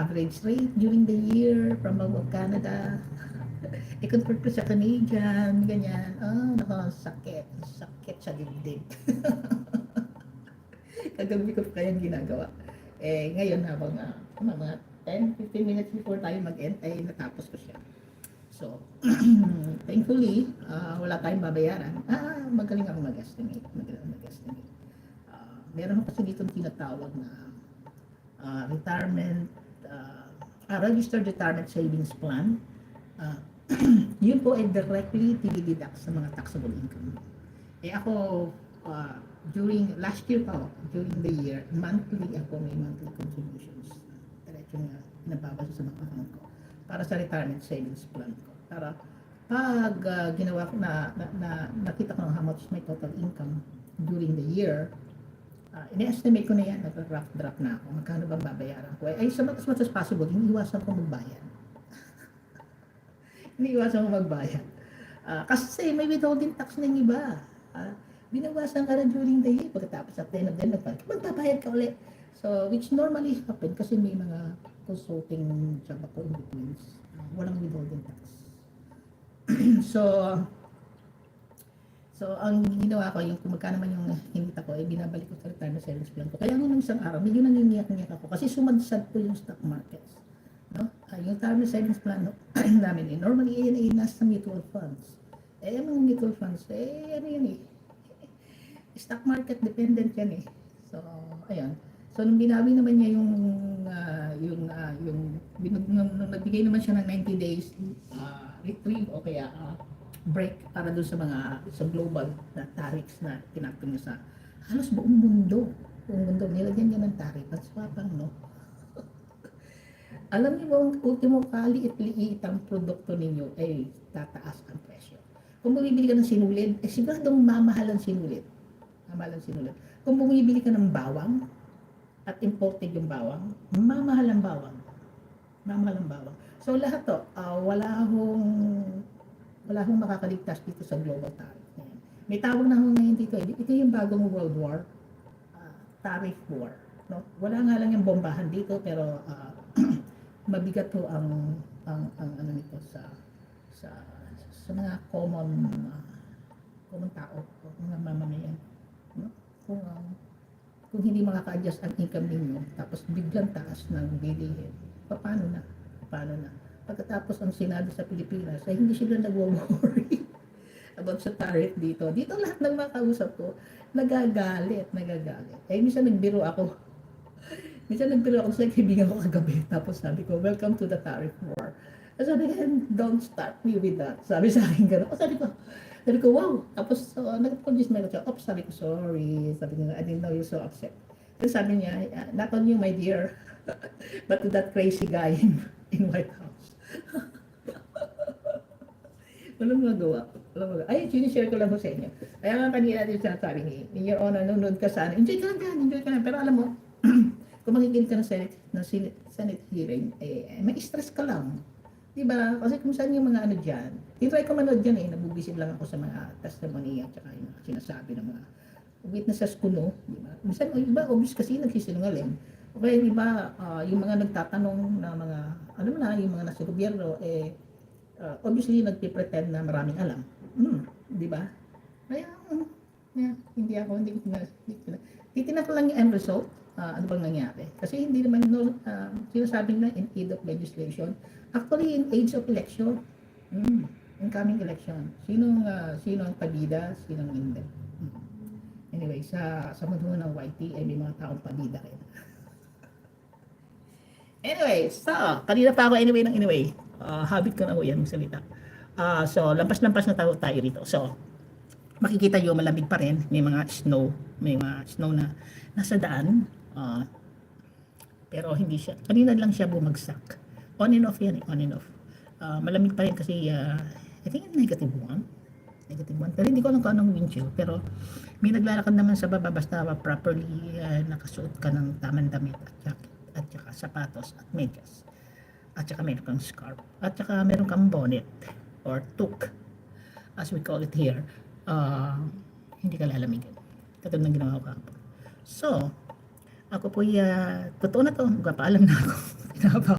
average rate during the year from above Canada. I-convert ko sa Canadian, ganyan. Nako, sakit sa dibdib. Kagabi ko pa kayang ginagawa. Ngayon habang mga 10-15 minutes before tayo mag-end, ay natapos ko siya. So, thankfully, wala tayong babayaran. Magaling ako mag-estimate. Meron ako kasi dito tinatawag na registered retirement savings plan. Yun po ay directly deduct sa mga taxable income. Ako, during last year pa, during the year, may monthly contributions. Diretso nga, nababasa sa mga account ko para sa retirement savings plan ko. Para pag ginawa ko nakita ko how much my total income during the year, ini-estimate ko na yan, nag-draft na ako, magkano bang babayaran ko. Ay, as much as possible, iniiwasan ko magbayad. Kasi may withholding tax na yung iba. Binawasan ka na during the year, pagkatapos at the end of the year, magbabayad ka ulit. So, which normally happen kasi may mga consulting job ako in between. Walang withholding tax. So, ang ginawa ko, yung kung magkano man yung hinita ko, ay binabalik ko sa retirement savings plan ko. Kaya nung isang araw, medyo naniniyak-niyak ako kasi sumadsad po yung stock markets. No? Yung retirement savings plan namin, normally yan ay nasa mutual funds. Yung mga mutual funds, ano yun stock market dependent yan So, ayun. So, nung binawi naman niya nung nagbigay naman siya ng 90 days retrieve o kaya break para doon sa global na tariffs na tinakto niya sa halos buong mundo. Nilagyan niya ng tariff at swapang, no? Alam niyo ba, ang ultimo kaliit-liit ang produkto ninyo ay tataas ang presyo. Kung bumibili ka ng sinulid, siguradong mamahal ang sinulid. Kung bumibili ka ng bawang at imported yung bawang, mamahal ang bawang. So lahat to, wala hong makakaligtas dito sa global tariff. May tawag na ho ngayon dito. Ito yung bagong World War, tariff war. No? Wala nga lang yung bombahan dito, pero mabigat ho ang ano nito sa mga common tao, mga mamamayan. No? Kung hindi makaka-adjust ang income ninyo, tapos biglang taas ng bilihin, paano na? Pagkatapos ang Senado sa Pilipinas, ay hindi sila nag-worry about sa tariff dito. Dito lahat ng mga kausap ko, nagagalit. Minsan nagbiro ako sa kaibigan ko kagabi. Tapos sabi ko, welcome to the tariff war. Sabi ko, don't start me with that. Sabi sa akin gano'n. Sabi ko, wow. Tapos, nag-produce na siya. Sabi ko, sorry. Sabi niya, I didn't know you're so upset. Then sabi niya, not on you, my dear, but to that crazy guy in White House. Walang magawa. Ay, sinishare ko lang po sa inyo. Kaya nga kanina din sinasabi ni Your Honor, nunod ka sana. Enjoy ka lang. Pero alam mo, kung makikinig ka ng Senate hearing, may stress ka lang. Diba? Kasi kung saan yung mga ano dyan, titry ko manood dyan nabubisit lang ako sa mga testimony at saka yung sinasabi ng mga witnesses ko, no? Diba? Minsan, iba, obvious kasi nagsisinungaling. Okay, diba, yung mga nagtatanong na mga, alam mo na, yung mga nasa gobyerno, obviously, nagpipretend na maraming alam. Diba? Kaya, hindi ko titinan ko lang yung end result, ano bang nangyari. Kasi hindi naman, sinasabing na in aid of legislation, actually, in age of election, incoming election, sino ang pabida, sino ang hindi. Anyway, sa mundo ng YT ay may mga taong pabida rin. Anyway, so, kanina pa ako anyway. Habit ko na ho yan magsalita. So, lampas-lampas na tayo rito. So, makikita nyo malamig pa rin. May mga snow na nasa daan. Pero hindi siya, kanina lang siya bumagsak. On and off yan, on and off. Malamig pa rin kasi, I think negative 1. Pero hindi ko alam kung anong wind chill. Pero may naglalakad naman sa baba basta properly nakasuot ka ng tamang damit at jacket at saka sapatos at medyas. At saka meron kang scarf. At saka meron kang bonnet or toque as we call it here. Hindi ka lalamigin. Katulad ng ginawa ko kahapon. So, ako po totoo na to. Magpapaalam na ako.